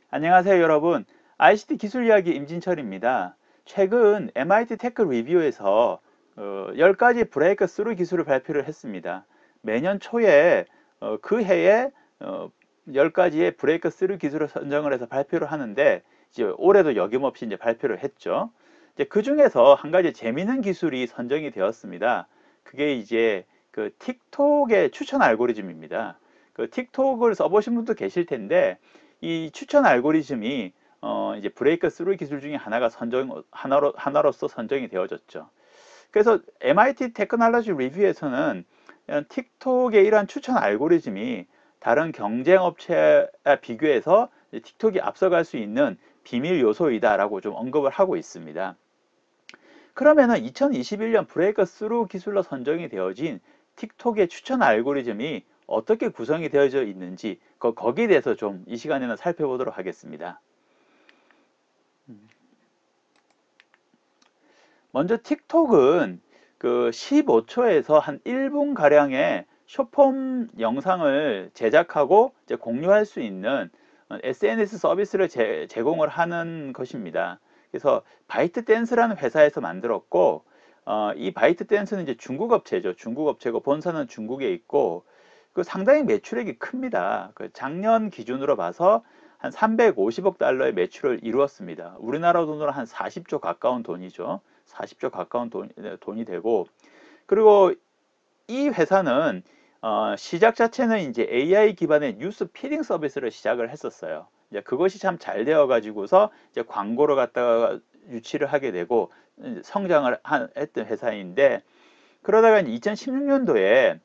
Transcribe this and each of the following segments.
안녕하세요, 여러분. ICT 기술 이야기 임진철입니다. 최근 MIT 테크 리뷰에서 10가지 브레이크 스루 기술을 발표를 했습니다. 매년 초에 그 해에 10가지의 브레이크 스루 기술을 선정을 해서 발표를 하는데 이제 올해도 여김없이 이제 발표를 했죠. 이제 그 중에서 한 가지 재미있는 기술이 선정이 되었습니다. 그게 이제 그 틱톡의 추천 알고리즘입니다. 그 틱톡을 써보신 분도 계실 텐데 이 추천 알고리즘이 이제 브레이크 스루 기술 중에 하나로서 선정이 되어졌죠. 그래서 MIT 테크놀로지 리뷰에서는 틱톡의 이러한 추천 알고리즘이 다른 경쟁 업체에 비교해서 틱톡이 앞서갈 수 있는 비밀 요소이다라고 좀 언급을 하고 있습니다. 그러면은 2021년 브레이크 스루 기술로 선정이 되어진 틱톡의 추천 알고리즘이 어떻게 구성이 되어져 있는지 거기에 대해서 좀 이 시간에는 살펴보도록 하겠습니다. 먼저 틱톡은 그 15초에서 한 1분 가량의 숏폼 영상을 제작하고 이제 공유할 수 있는 SNS 서비스를 제공을 하는 것입니다. 그래서 바이트 댄스라는 회사에서 만들었고 이 바이트 댄스는 이제 중국 업체죠. 중국 업체고 본사는 중국에 있고 그 상당히 매출액이 큽니다. 그 작년 기준으로 봐서 한 350억 달러의 매출을 이루었습니다. 우리나라 돈으로 한 40조 가까운 돈이죠. 40조 가까운 돈이 되고, 그리고 이 회사는 시작 자체는 이제 AI 기반의 뉴스 피딩 서비스를 시작을 했었어요. 이제 그것이 참 잘 되어 가지고서 이제 광고를 갖다가 유치를 하게 되고 성장을 했던 회사인데, 그러다가 2016년도에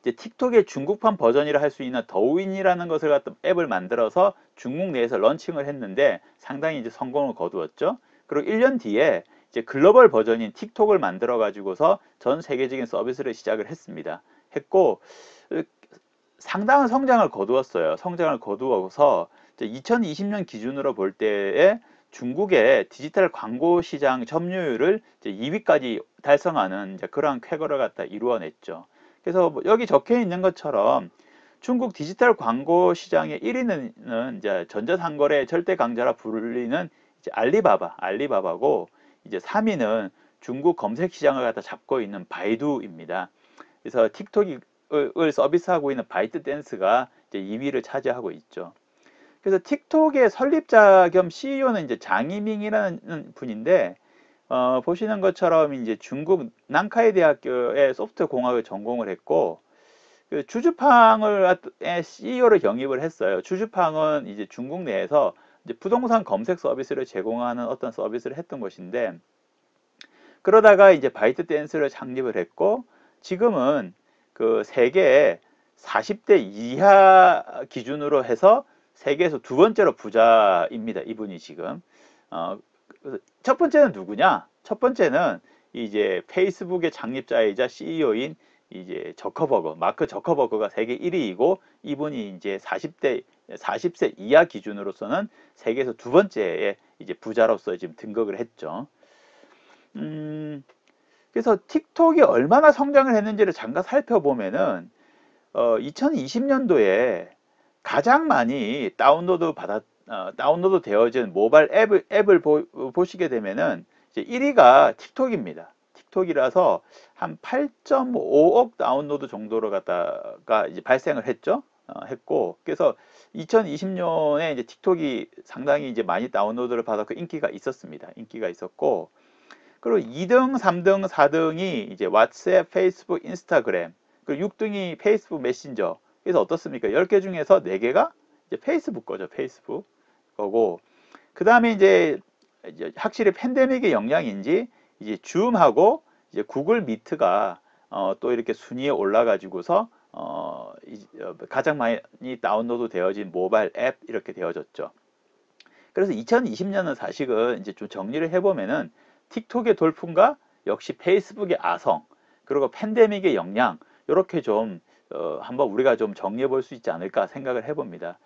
이제 틱톡의 중국판 버전이라 할 수 있는 더우인이라는 것을 갖다 앱을 만들어서 중국 내에서 런칭을 했는데 상당히 이제 성공을 거두었죠. 그리고 1년 뒤에 이제 글로벌 버전인 틱톡을 만들어 가지고서 전 세계적인 서비스를 시작을 했습니다. 했고 상당한 성장을 거두었어요. 성장을 거두어서 2020년 기준으로 볼 때에 중국의 디지털 광고 시장 점유율을 2위까지 달성하는 그러한 쾌거를 갖다 이루어냈죠. 그래서 뭐 여기 적혀 있는 것처럼 중국 디지털 광고 시장의 1위는 이제 전자상거래 절대 강자라 불리는 이제 알리바바고 이제 3위는 중국 검색 시장을 갖다 잡고 있는 바이두입니다. 그래서 틱톡을 서비스하고 있는 바이트 댄스가 이제 2위를 차지하고 있죠. 그래서 틱톡의 설립자 겸 CEO는 이제 장이밍이라는 분인데 보시는 것처럼 이제 중국 난카이 대학교의 소프트 공학을 전공을 했고 그 주주팡을 CEO를 영입을 했어요. 주주팡은 이제 중국 내에서 이제 부동산 검색 서비스를 제공하는 어떤 서비스를 했던 것인데 그러다가 이제 바이트 댄스를 창립을 했고 지금은 그 세계 40대 이하 기준으로 해서 세계에서 두 번째로 부자입니다. 이분이 지금. 첫 번째는 누구냐? 첫 번째는 이제 페이스북의 창립자이자 CEO인 이제 마크 저커버그가 세계 1위이고 이분이 이제 40세 이하 기준으로서는 세계에서 두 번째의 이제 부자로서 지금 등극을 했죠. 음, 그래서 틱톡이 얼마나 성장을 했는지를 잠깐 살펴보면은 2020년도에 가장 많이 다운로드 되어진 모바일 앱을 보시게 되면은 이제 1위가 틱톡입니다. 틱톡이라서 한 8.5억 다운로드 정도로 갖다가 이제 발생을 했죠. 했고 그래서 2020년에 이제 틱톡이 상당히 이제 많이 다운로드를 받았고 인기가 있었습니다. 인기가 있었고 그리고 2등, 3등, 4등이 이제 왓츠앱, 페이스북, 인스타그램, 그리고 6등이 페이스북 메신저. 그래서 어떻습니까? 10개 중에서 4개가 이제 페이스북 거죠. 페이스북 거고. 그 다음에 이제 확실히 팬데믹의 영향인지 이제 줌하고 이제 구글 미트가 또 이렇게 순위에 올라가지고서 가장 많이 다운로드 되어진 모바일 앱 이렇게 되어졌죠. 그래서 2020년은 사실은 이제 좀 정리를 해보면은 틱톡의 돌풍과 역시 페이스북의 아성 그리고 팬데믹의 영향 이렇게 좀 한번 우리가 좀 정리해 볼 수 있지 않을까 생각을 해봅니다.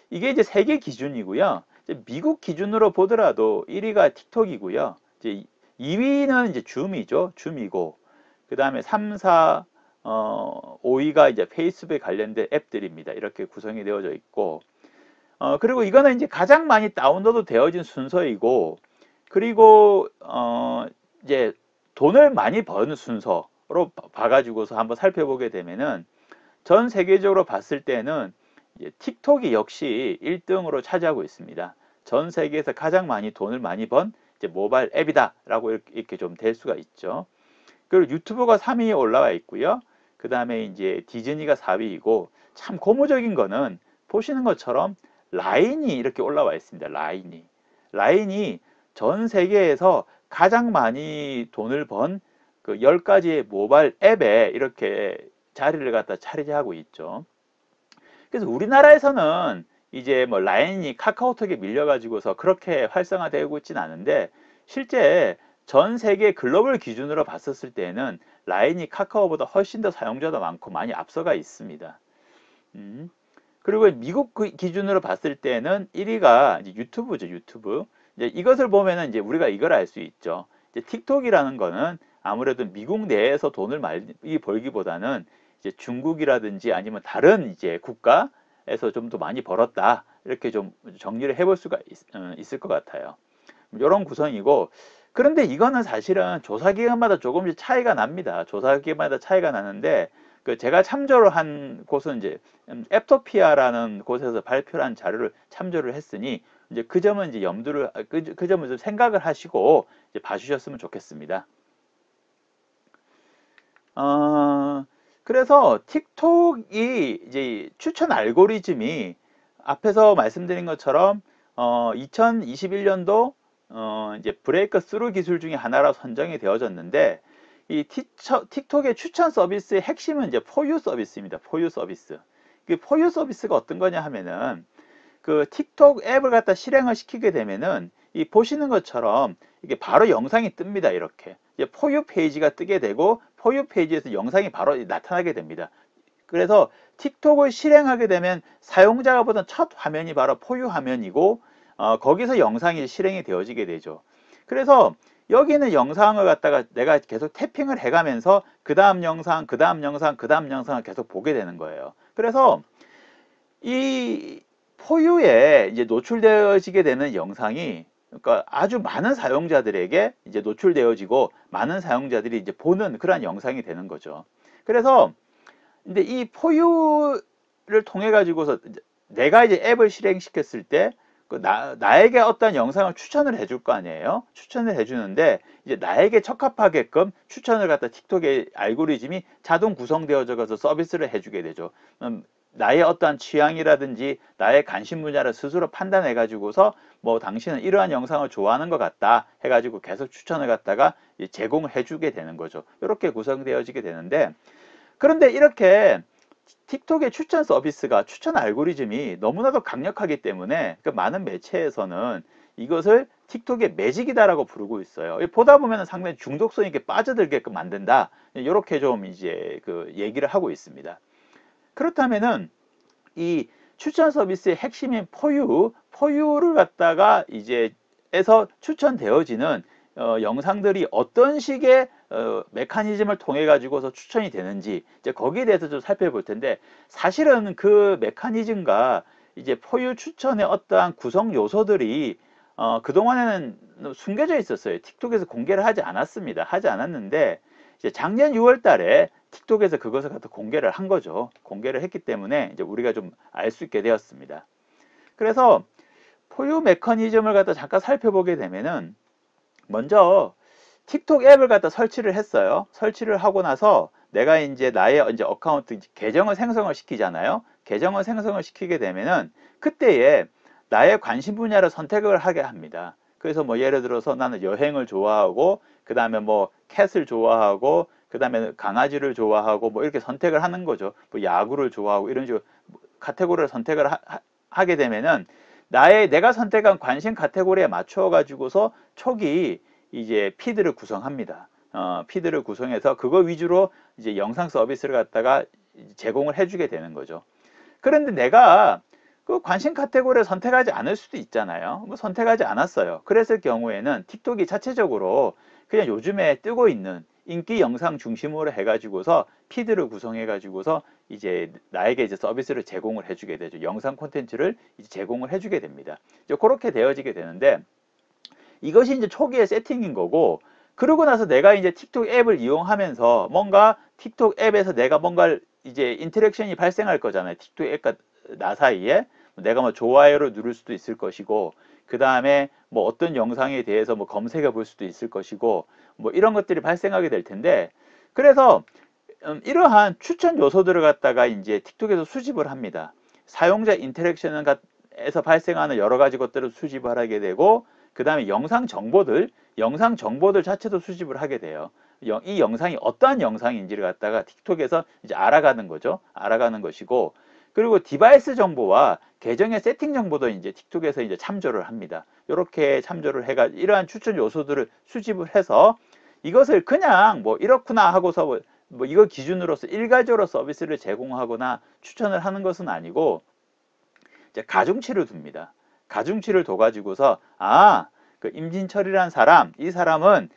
이게 이제 세계 기준이고요. 이제 미국 기준으로 보더라도 1위가 틱톡이고요. 이제 2위는 이제 줌이죠. 줌이고 그 다음에 3, 4, 5위가 이제 페이스북에 관련된 앱들입니다. 이렇게 구성이 되어져 있고 그리고 이거는 이제 가장 많이 다운로드 되어진 순서이고, 그리고 이제 돈을 많이 버는 순서로 봐가지고서 한번 살펴보게 되면은 전 세계적으로 봤을 때는 이제 틱톡이 역시 1등으로 차지하고 있습니다. 전 세계에서 가장 많이 돈을 많이 번 이제 모바일 앱이다라고 이렇게 좀 될 수가 있죠. 그리고 유튜브가 3위에 올라와 있고요. 그 다음에 이제 디즈니가 4위이고, 참 고무적인 거는 보시는 것처럼 라인이 이렇게 올라와 있습니다. 라인이 전 세계에서 가장 많이 돈을 번 그 10가지의 모바일 앱에 이렇게 자리를 갖다 차지하고 있죠. 그래서 우리나라에서는 이제 뭐 라인이 카카오톡에 밀려가지고서 그렇게 활성화되고 있진 않은데, 실제 전 세계 글로벌 기준으로 봤었을 때는 라인이 카카오보다 훨씬 더 사용자도 많고 많이 앞서가 있습니다. 그리고 미국 기준으로 봤을 때는 1위가 이제 유튜브죠, 유튜브. 이제 이것을 보면은 이제 우리가 이걸 알 수 있죠. 이제 틱톡이라는 거는 아무래도 미국 내에서 돈을 많이 벌기보다는 이제 중국이라든지 아니면 다른 이제 국가에서 좀 더 많이 벌었다. 이렇게 좀 정리를 해볼 수가 있을 것 같아요. 이런 구성이고, 그런데 이거는 사실은 조사기관마다 조금씩 차이가 납니다. 조사기관마다 차이가 나는데, 그 제가 참조를 한 곳은 이제 앱토피아라는 곳에서 발표한 자료를 참조를 했으니, 이제 그 점은 이제 염두를 그 점을 좀 생각을 하시고 이제 봐주셨으면 좋겠습니다. 그래서 틱톡이 이제 추천 알고리즘이 앞에서 말씀드린 것처럼 2021년도 이제 브레이크 스루 기술 중에 하나로 선정이 되어졌는데, 이 틱톡의 추천 서비스의 핵심은 이제 포유 서비스입니다. 포유 서비스. 그 포유 서비스가 어떤 거냐 하면은, 그 틱톡 앱을 갖다 실행을 시키게 되면은 이 보시는 것처럼 이게 바로 영상이 뜹니다. 이렇게 이제 포유 페이지가 뜨게 되고, 포유 페이지에서 영상이 바로 나타나게 됩니다. 그래서 틱톡을 실행하게 되면 사용자가 보던 첫 화면이 바로 포유 화면이고, 거기서 영상이 실행이 되어지게 되죠. 그래서 여기는 영상을 갖다가 내가 계속 태핑을 해가면서 그 다음 영상, 그 다음 영상, 그 다음 영상을 계속 보게 되는 거예요. 그래서 이 포유에 이제 노출되어지게 되는 영상이, 그러니까 아주 많은 사용자들에게 이제 노출되어지고 많은 사용자들이 이제 보는 그러한 영상이 되는 거죠. 그래서 근데 이 포유를 통해 가지고서 내가 이제 앱을 실행시켰을 때 나에게 어떤 영상을 추천을 해줄 거 아니에요. 추천을 해주는데 이제 나에게 적합하게끔 추천을 갖다 틱톡의 알고리즘이 자동 구성되어져서 서비스를 해주게 되죠. 나의 어떠한 취향이라든지 나의 관심 분야를 스스로 판단해 가지고서 뭐 당신은 이러한 영상을 좋아하는 것 같다 해가지고 계속 추천을 갖다가 제공을 해주게 되는 거죠. 이렇게 구성되어지게 되는데, 그런데 이렇게 틱톡의 추천 서비스가, 추천 알고리즘이 너무나도 강력하기 때문에 그 많은 매체에서는 이것을 틱톡의 매직이다라고 부르고 있어요. 보다 보면 상당히 중독성 있게 빠져들게끔 만든다. 이렇게 좀 이제 그 얘기를 하고 있습니다. 그렇다면은 이 추천 서비스의 핵심인 포유를 갖다가 이제 에서 추천되어지는 영상들이 어떤 식의 메커니즘을 통해 가지고서 추천이 되는지, 이제 거기에 대해서 좀 살펴볼 텐데, 사실은 그 메커니즘과 이제 포유 추천의 어떠한 구성 요소들이 그동안에는 숨겨져 있었어요. 틱톡에서 공개를 하지 않았습니다. 하지 않았는데 이제 작년 6월 달에 틱톡에서 그것을 갖다 공개를 한 거죠. 공개를 했기 때문에 이제 우리가 좀 알 수 있게 되었습니다. 그래서 포유 메커니즘을 갖다 잠깐 살펴보게 되면은, 먼저 틱톡 앱을 갖다 설치를 했어요. 설치를 하고 나서 내가 이제 나의 이제 어카운트 계정을 생성을 시키잖아요. 계정을 생성을 시키게 되면은 그때에 나의 관심 분야를 선택을 하게 합니다. 그래서 뭐 예를 들어서 나는 여행을 좋아하고, 그 다음에 뭐 캣을 좋아하고, 그 다음에 강아지를 좋아하고, 뭐 이렇게 선택을 하는 거죠. 뭐 야구를 좋아하고 이런 식으로 카테고리를 선택을 하게 되면은 내가 선택한 관심 카테고리에 맞춰 가지고서 촉이 이제 피드를 구성합니다. 피드를 구성해서 그거 위주로 이제 영상 서비스를 갖다가 제공을 해주게 되는 거죠. 그런데 내가 그 관심 카테고리를 선택하지 않을 수도 있잖아요. 뭐 선택하지 않았어요. 그랬을 경우에는 틱톡이 자체적으로 그냥 요즘에 뜨고 있는 인기 영상 중심으로 해가지고서 피드를 구성해가지고서 이제 나에게 이제 서비스를 제공을 해주게 되죠. 영상 콘텐츠를 이제 제공을 해주게 됩니다. 이제 그렇게 되어지게 되는데 이것이 이제 초기의 세팅인 거고, 그러고 나서 내가 이제 틱톡 앱을 이용하면서 뭔가 틱톡 앱에서 내가 뭔가 이제 인터랙션이 발생할 거잖아요. 틱톡 앱과 나 사이에 내가 뭐 좋아요를 누를 수도 있을 것이고, 그 다음에 뭐 어떤 영상에 대해서 뭐 검색해 볼 수도 있을 것이고, 뭐 이런 것들이 발생하게 될 텐데, 그래서 이러한 추천 요소들을 갖다가 이제 틱톡에서 수집을 합니다. 사용자 인터랙션에서 발생하는 여러 가지 것들을 수집을 하게 되고, 그 다음에 영상 정보들 자체도 수집을 하게 돼요. 이 영상이 어떠한 영상인지를 갖다가 틱톡에서 이제 알아가는 거죠. 알아가는 것이고, 그리고 디바이스 정보와 계정의 세팅 정보도 이제 틱톡에서 이제 참조를 합니다. 이렇게 참조를 해가 이러한 추천 요소들을 수집을 해서 이것을 그냥 뭐 이렇구나 하고서 뭐 이거 기준으로서 일괄적으로 서비스를 제공하거나 추천을 하는 것은 아니고, 이제 가중치를 둡니다. 가중치를 둬가지고서 그 임진철이라는 사람, 이 사람은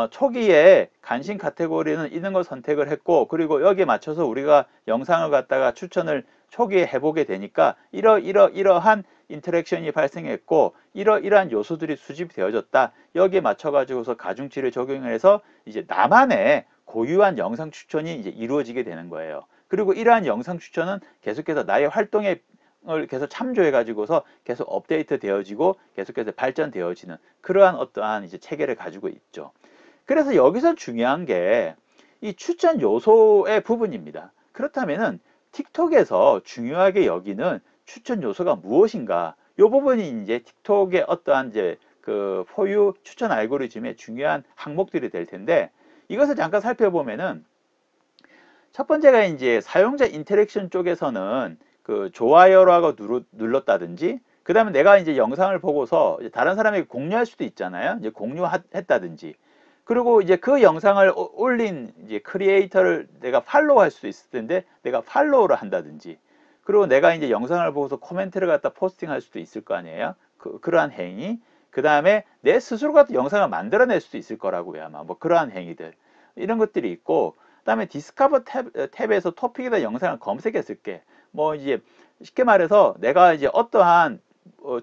초기에 관심 카테고리는 이런 걸 선택을 했고, 그리고 여기에 맞춰서 우리가 영상을 갖다가 추천을 초기에 해보게 되니까 이러한 인터랙션이 발생했고, 이러한 요소들이 수집되어졌다. 여기에 맞춰가지고서 가중치를 적용해서 이제 나만의 고유한 영상 추천이 이제 이루어지게 되는 거예요. 그리고 이러한 영상 추천은 계속해서 나의 활동에 을 계속 참조해 가지고서 계속 업데이트 되어지고 계속해서 발전되어지는 그러한 어떠한 이제 체계를 가지고 있죠. 그래서 여기서 중요한 게 이 추천 요소의 부분입니다. 그렇다면은 틱톡에서 중요하게 여기는 추천 요소가 무엇인가? 이 부분이 이제 틱톡의 어떠한 이제 그 포유 추천 알고리즘의 중요한 항목들이 될 텐데, 이것을 잠깐 살펴보면은 첫 번째가 이제 사용자 인터랙션 쪽에서는 그 좋아요라고 눌렀다든지, 그 다음에 내가 이제 영상을 보고서 이제 다른 사람에게 공유할 수도 있잖아요. 이제 공유했다든지, 그리고 이제 그 영상을 올린 이제 크리에이터를 내가 팔로우할 수도 있을 텐데 내가 팔로우를 한다든지, 그리고 내가 이제 영상을 보고서 코멘트를 갖다 포스팅할 수도 있을 거 아니에요. 그러한 행위, 그 다음에 내 스스로가 또 영상을 만들어낼 수도 있을 거라고요. 아마 뭐 그러한 행위들, 이런 것들이 있고, 그 다음에 디스커버 탭에서 토픽에다 영상을 검색했을 게, 뭐 이제 쉽게 말해서 내가 이제 어떠한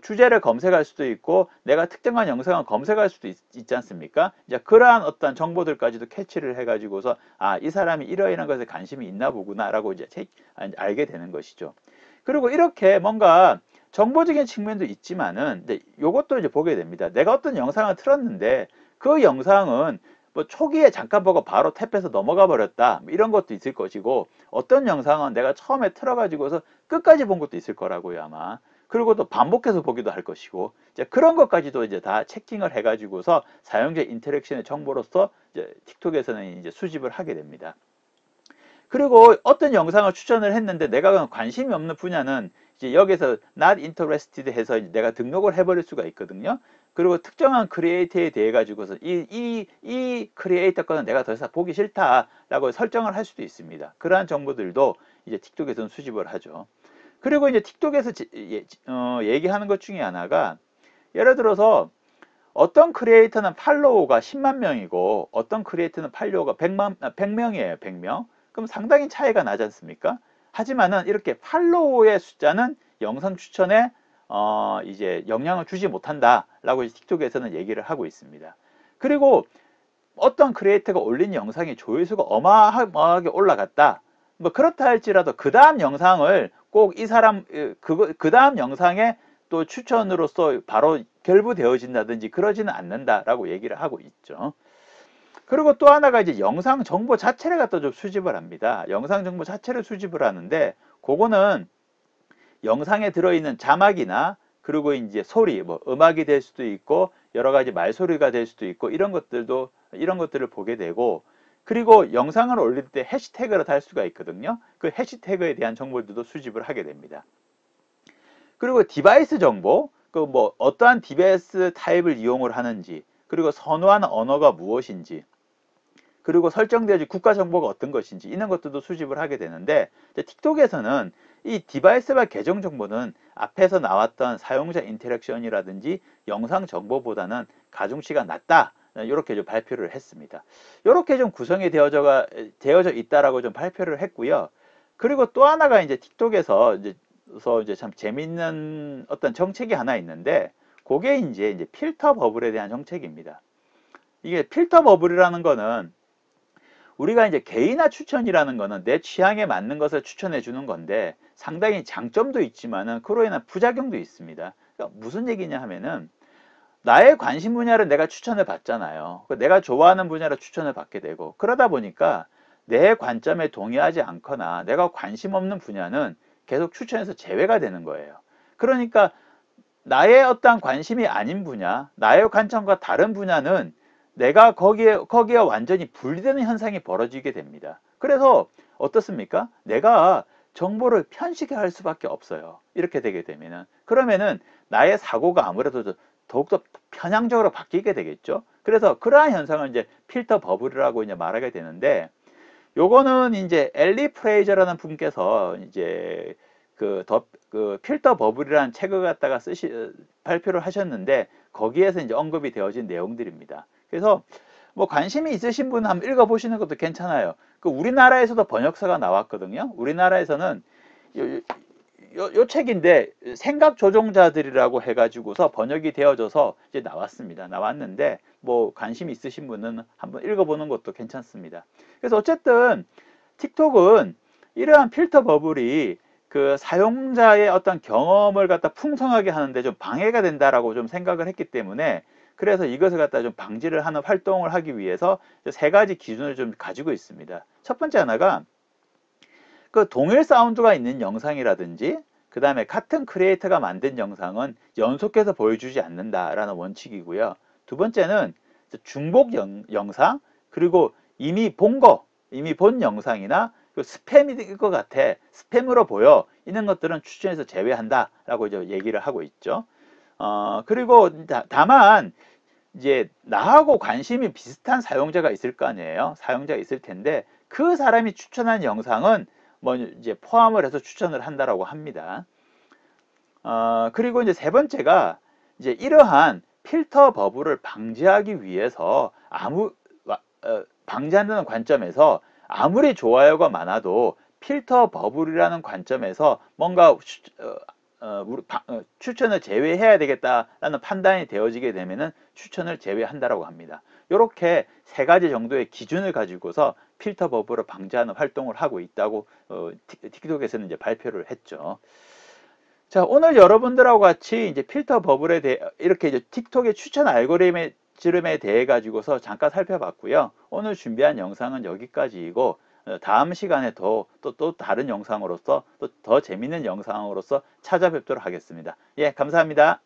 주제를 검색할 수도 있고, 내가 특정한 영상을 검색할 수도 있지 않습니까? 이제 그러한 어떤 정보들까지도 캐치를 해가지고서 이 사람이 이러이러한 것에 관심이 있나 보구나라고 이제 알게 되는 것이죠. 그리고 이렇게 뭔가 정보적인 측면도 있지만은, 근데 요것도 이제 보게 됩니다. 내가 어떤 영상을 틀었는데 그 영상은 뭐 초기에 잠깐 보고 바로 탭해서 넘어가 버렸다, 뭐 이런 것도 있을 것이고, 어떤 영상은 내가 처음에 틀어가지고서 끝까지 본 것도 있을 거라고요, 아마. 그리고 또 반복해서 보기도 할 것이고, 이제 그런 것까지도 이제 다 체킹을 해가지고서 사용자 인터랙션의 정보로서 이제 틱톡에서는 이제 수집을 하게 됩니다. 그리고 어떤 영상을 추천을 했는데 내가 관심이 없는 분야는 이제 여기서 not interested 해서 내가 등록을 해버릴 수가 있거든요. 그리고 특정한 크리에이터에 대해 가지고서 이 크리에이터 거는 내가 더 이상 보기 싫다라고 설정을 할 수도 있습니다. 그러한 정보들도 이제 틱톡에서는 수집을 하죠. 그리고 이제 틱톡에서 얘기하는 것 중에 하나가, 예를 들어서 어떤 크리에이터는 팔로워가 10만 명이고 어떤 크리에이터는 팔로워가 100명이에요. 100명. 그럼 상당히 차이가 나지 않습니까? 하지만은 이렇게 팔로워의 숫자는 영상 추천에 이제 영향을 주지 못한다라고 틱톡에서는 얘기를 하고 있습니다. 그리고 어떤 크리에이터가 올린 영상이 조회수가 어마어마하게 올라갔다, 뭐 그렇다 할지라도 그 다음 영상을 꼭 이 사람 그 다음 영상에 또 추천으로서 바로 결부되어진다든지 그러지는 않는다라고 얘기를 하고 있죠. 그리고 또 하나가 이제 영상 정보 자체를 갖다 좀 수집을 합니다. 영상 정보 자체를 수집을 하는데, 그거는 영상에 들어있는 자막이나, 그리고 이제 소리, 뭐 음악이 될 수도 있고 여러 가지 말소리가 될 수도 있고, 이런 것들을 보게 되고, 그리고 영상을 올릴 때 해시태그를 달 수가 있거든요. 그 해시태그에 대한 정보들도 수집을 하게 됩니다. 그리고 디바이스 정보, 그 뭐 어떠한 디바이스 타입을 이용을 하는지, 그리고 선호하는 언어가 무엇인지, 그리고 설정되어진 국가 정보가 어떤 것인지, 이런 것들도 수집을 하게 되는데, 틱톡에서는 이 디바이스와 계정 정보는 앞에서 나왔던 사용자 인터랙션이라든지 영상 정보보다는 가중치가 낮다 이렇게 좀 발표를 했습니다. 이렇게 좀 구성이 되어져 있다라고 좀 발표를 했고요. 그리고 또 하나가 이제 틱톡에서 이제 참 재밌는 어떤 정책이 하나 있는데, 그게 이제 필터 버블에 대한 정책입니다. 이게 필터 버블이라는 거는 우리가 이제 개인화 추천이라는 거는 내 취향에 맞는 것을 추천해 주는 건데, 상당히 장점도 있지만은 그로 인한 부작용도 있습니다. 그러니까 무슨 얘기냐 하면은, 나의 관심 분야를 내가 추천을 받잖아요. 내가 좋아하는 분야를 추천을 받게 되고, 그러다 보니까 내 관점에 동의하지 않거나 내가 관심 없는 분야는 계속 추천해서 제외가 되는 거예요. 그러니까 나의 어떤 관심이 아닌 분야, 나의 관점과 다른 분야는 내가 거기에 완전히 분리되는 현상이 벌어지게 됩니다. 그래서 어떻습니까? 내가 정보를 편식할 수밖에 없어요. 이렇게 되게 되면은. 그러면은 나의 사고가 아무래도 더욱더 편향적으로 바뀌게 되겠죠. 그래서 그러한 현상을 이제 필터 버블이라고 이제 말하게 되는데, 요거는 이제 엘리 프레이저라는 분께서 이제 그 필터 버블이라는 책을 갖다가 발표를 하셨는데, 거기에서 이제 언급이 되어진 내용들입니다. 그래서 뭐 관심이 있으신 분은 한번 읽어보시는 것도 괜찮아요. 그 우리나라에서도 번역서가 나왔거든요. 우리나라에서는 요 책인데 생각 조종자들이라고 해가지고서 번역이 되어져서 이제 나왔는데, 뭐 관심 있으신 분은 한번 읽어보는 것도 괜찮습니다. 그래서 어쨌든 틱톡은 이러한 필터 버블이 그 사용자의 어떤 경험을 갖다 풍성하게 하는데 좀 방해가 된다라고 좀 생각을 했기 때문에, 그래서 이것을 갖다 좀 방지를 하는 활동을 하기 위해서 세 가지 기준을 좀 가지고 있습니다. 첫 번째 하나가 그 동일 사운드가 있는 영상이라든지, 그 다음에 같은 크리에이터가 만든 영상은 연속해서 보여주지 않는다라는 원칙이고요. 두 번째는 중복 영상, 그리고 이미 본 영상이나 스팸일 것 같아, 스팸으로 보여, 이런 것들은 추천해서 제외한다라고 이제 얘기를 하고 있죠. 그리고 다만 이제 나하고 관심이 비슷한 사용자가 있을 거 아니에요. 사용자가 있을 텐데, 그 사람이 추천한 영상은 뭐 이제 포함을 해서 추천을 한다라고 합니다. 그리고 이제 세 번째가 이제 이러한 필터 버블을 방지하기 위해서 방지한다는 관점에서 아무리 좋아요가 많아도 필터 버블이라는 관점에서 뭔가 추천을 제외해야 되겠다라는 판단이 되어지게 되면은 추천을 제외한다라고 합니다. 이렇게 세 가지 정도의 기준을 가지고서 필터 버블을 방지하는 활동을 하고 있다고 틱톡에서는 이제 발표를 했죠. 자, 오늘 여러분들하고 같이 이제 필터 버블에 대해 이렇게 이제 틱톡의 추천 알고리즘에 대해 가지고서 잠깐 살펴봤고요. 오늘 준비한 영상은 여기까지이고, 다음 시간에 또 다른 영상으로서 또 더 재밌는 영상으로서 찾아뵙도록 하겠습니다. 예, 감사합니다.